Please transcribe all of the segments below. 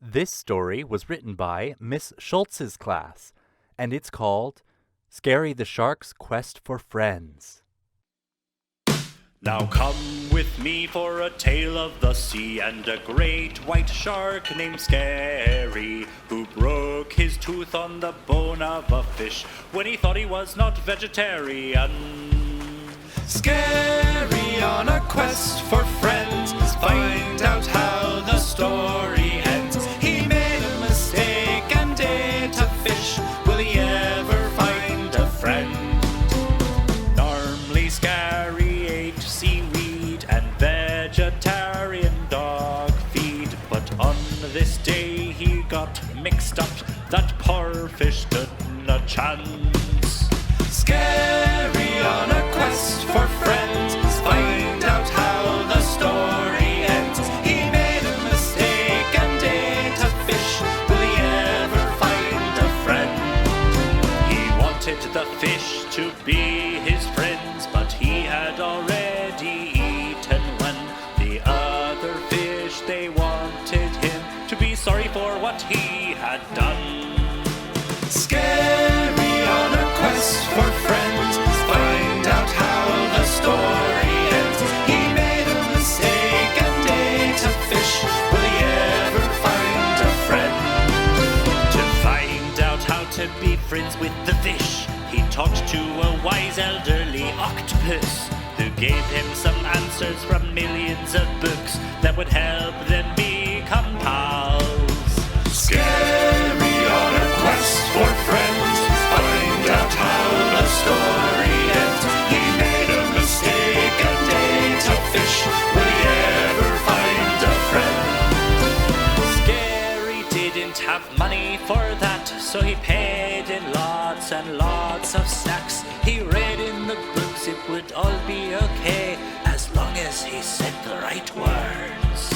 This story was written by Miss Schultz's class, and it's called Scary the Shark's Quest for Friends. Now come with me for a tale of the sea and a great white shark named Scary, who broke his tooth on the bone of a fish when he thought he was not vegetarian. Scary on a quest for friends, find out how the story ends. He made a mistake and ate a fish. Will he ever find a friend? Normally Scary ate seaweed and vegetarian dog feed, but on this day he got mixed up. That poor fish stood a chance. Scary on a quest for friends, find out how the story ends. He made a mistake and ate a fish. Will he ever find a friend? He wanted the fish to be his friends, but he had already eaten one. The other fish, they wanted him to be sorry for what he had done. Scary on a quest for friends, find out how the story ends. He made a mistake and ate a fish. Will he ever find a friend? To find out how to be friends with the fish, he talked to a wise elderly octopus, who gave him some answers from millions of books that would help them become pals. Scary on a quest for friends, find out how the story ends. He made a mistake and ate a fish. Will he ever find a friend? Scary didn't have money for that, so he paid in lots and lots of snacks. He read in the books it would all be okay, as long as he said the right words.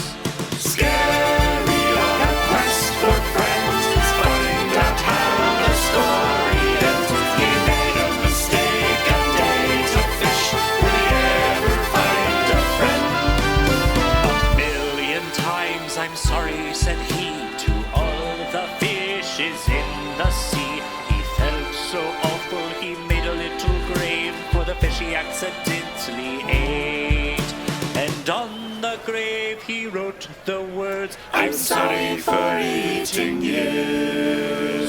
Scary on a quest for friends, find out how the story ends. He made a mistake and ate a fish. Will he ever find a friend? A million times I'm sorry, said he to all the fishes in the sea. He felt so awful, he made a little grave for the fish he accidentally ate. And on the grave he wrote the words, I'm sorry for eating you.